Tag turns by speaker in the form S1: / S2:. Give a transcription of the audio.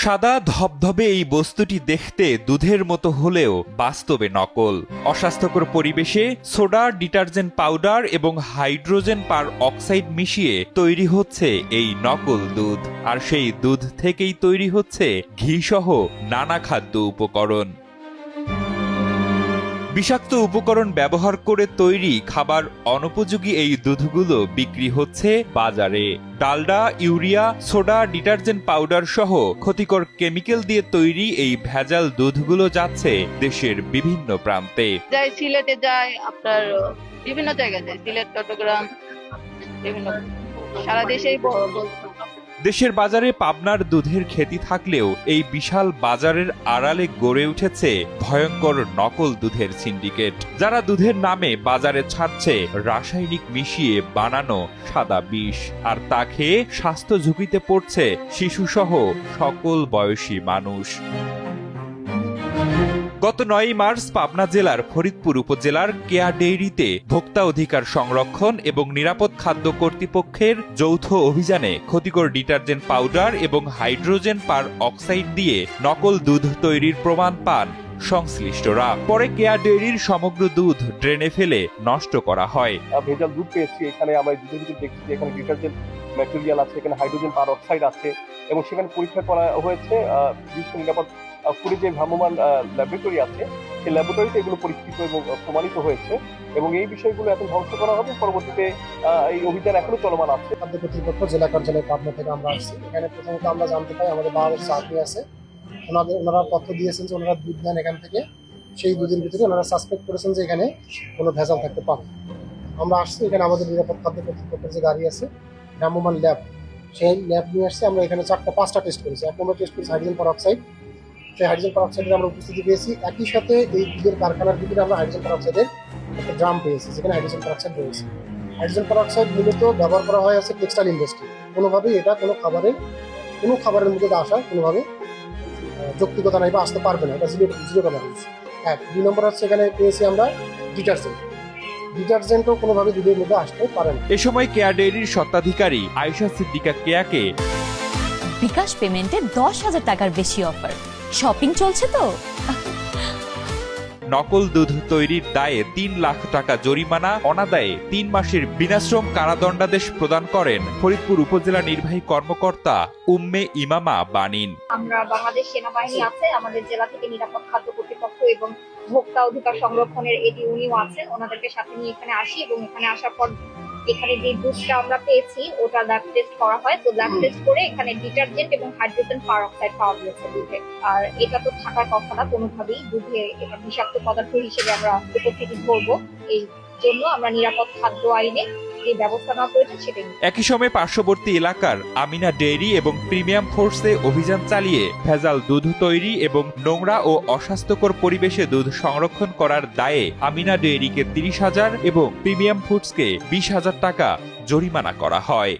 S1: সাদা ধবধবে এই বস্তুটি দেখতে দুধের মতো হলেও বাস্তবে নকল। অস্বাস্থ্যকর পরিবেশে সোডা, ডিটারজেন্ট পাউডার এবং হাইড্রোজেন পার অক্সাইড মিশিয়ে তৈরি হচ্ছে এই নকল দুধ। আর সেই দুধ থেকেই তৈরি হচ্ছে ঘি সহ নানা খাদ্য উপকরণ। বিষাক্ত উপকরণ ব্যবহার করে তৈরি খাবার অনুপযোগী এই দুধগুলো বিক্রি হচ্ছে বাজারে। Dalda, urea, soda, detergent powder সহ ক্ষতিকর কেমিক্যাল দিয়ে তৈরি এই ভেজাল দুধগুলো যাচ্ছে দেশের বিভিন্ন প্রান্তে।
S2: যাই সিলেটে যায়, আপনার বিভিন্ন জায়গায় যায়, সিলেট, চট্টগ্রাম, বিভিন্ন সারা দেশেই
S1: দেশের বাজারে পাবনার দুধের খ্যাতি থাকলেও এই বিশাল বাজারের আড়ালে গড়ে উঠেছে ভয়ঙ্কর নকল দুধের সিন্ডিকেট, যারা দুধের নামে বাজারে ছাড়ছে রাসায়নিক মিশিয়ে বানানো সাদা বিষ। আর তা খেয়ে স্বাস্থ্য ঝুঁকিতে পড়ছে শিশুসহ সকল বয়সী মানুষ। গত ৯ মার্চ পাবনা জেলার ফরিদপুর উপজেলার কেয়া ডেইরিতে ভোক্তা অধিকার সংরক্ষণ এবং নিরাপদ খাদ্য কর্তৃপক্ষের যৌথ অভিযানে ক্ষতিকর ডিটারজেন্ট পাউডার এবং হাইড্রোজেন পার অক্সাইড দিয়ে নকল দুধ তৈরির প্রমাণ পান সংশ্লিষ্টরা। পরে কেয়া ডেইরির সমগ্র দুধ ড্রেনে ফেলে নষ্ট করা হয়।
S3: ভেজাল দুধ পেয়েছি, এখানে আমরা দুধের ভিতরে দেখছি যে এখানে ডিটারজেন্ট ম্যাটেরিয়াল আছে, এখানে হাইড্রোজেন পার অক্সাইড আছে এবং সেখানে পরীক্ষা করা হয়েছে বিশ্ব নিরাপদ পুরী যে ভ্রাম্যমাণ ল্যাবরেটরি আছে সেই ল্যাবরেটরিতে এগুলো পরীক্ষিত এবং প্রমাণিত হয়েছে এবং এই বিষয়গুলো এখন ধ্বংস করা হবে। পরবর্তীতে এই অভিযান এখনো চলমান আছে।
S4: খাদ্য কর্তৃপক্ষ জেলা কার্যালয় পাবনা থেকে আমরা আসছি। এখানে প্রথমত আমরা জানতে পাই আমাদের বাংলাদেশ চাকরি আছে, ওনারা তথ্য দিয়েছেন যে ওনারা দুধ নেন এখান থেকে। সেই দুধের ভিতরে ওনারা সাসপেক্ট করেছেন যে এখানে কোনো ভেজাল থাকতে পারে। আমরা আসছি, এখানে আমাদের নিরাপদ খাদ্য কর্তৃপক্ষের যে গাড়ি আছে, ভ্রাম্যমাণ ল্যাব, সেই ল্যাব নিয়ে আসছে। আমরা এখানে 5টা টেস্ট করেছি। 1 নম্বর টেস্ট করেছি হাইড্রোজেন পারঅক্সাইড। সেই হাইড্রোজেন পারঅক্সাইডের আমরা উপস্থিতি পেয়েছি। একই সাথে এই দুধের কারখানার ভিতরে আমরা হাইড্রোজেন পারঅক্সাইডের একটা ড্রাম পেয়েছি যেখানে হাইড্রোজেন পারঅক্সাইড রয়েছে। হাইড্রোজেন পারঅক্সাইড মূলত ব্যবহার করা হয় আছে টেক্সটাইল ইন্ডাস্ট্রি। কোনোভাবেই এটা কোনো খাবারের মধ্যে আসা কোনোভাবে যৌক্তিকতা নাই বা আসতে পারবে না, এটা জিরো টলারেন্স। 2 নম্বর হচ্ছে এখানে পেয়েছি আমরা ডিটারজেন্টও কোনোভাবে দুধের মধ্যে আসতে পারে না।
S1: এ সময় কেয়া ডেইরির স্বত্বাধিকারী আয়েশা সিদ্দিকা কেয়াকে
S5: বিকাশ পেমেন্টে 10,000 টাকার বেশি অফার, শপিং চলছে তো।
S1: নকল দুধ তৈরির দায়ে 3 লাখ টাকা জরিমানা, অনাদায়ে 3 মাসের বিনাশ্রম কারাদণ্ডাদেশ প্রদান করেন ফরিদপুর উপজেলা নির্বাহী কর্মকর্তা উম্মে ইমামা বানিন।
S6: আমরা বাংলাদেশ সেনাবাহিনী আছে, আমাদের জেলা থেকে নিরাপদ খাদ্য কর্তৃপক্ষ এবং ভোক্তা অধিকার সংরক্ষণের এটি উনিও আছেন, ওনাদেরকে সাথে নিয়ে এখানে আসি এবং এখানে আসার পর এখানে যে দুধটা আমরা পেয়েছি ওটা ল্যাব টেস্ট করা হয়। তো ল্যাব টেস্ট করে এখানে ডিটারজেন্ট এবং হাইড্রোজেন পারঅক্সাইড পাওয়া গেছে দুধে। আর এটা তো থাকার কথা না কোনোভাবেই, দুধে এটা বিষাক্ত পদার্থ হিসেবে আমরা উপস্থিতি ধরবো। এই জন্য আমরা নিরাপদ খাদ্য আইনে যে ব্যবস্থা নেওয়া প্রয়োজন সেটাই।
S1: একই সময় পার্শ্ববর্তী এলাকার আমিনা ডেইরি এবং প্রিমিয়াম ফোর্সে অভিযান চালিয়ে ভেজাল দুধ তৈরি এবং নোংরা ও অস্বাস্থ্যকর পরিবেশে দুধ সংরক্ষণ করার দায়ে আমিনা ডেইরিকে 30,000 এবং প্রিমিয়াম ফুডসকে 20,000 টাকা জরিমানা করা হয়।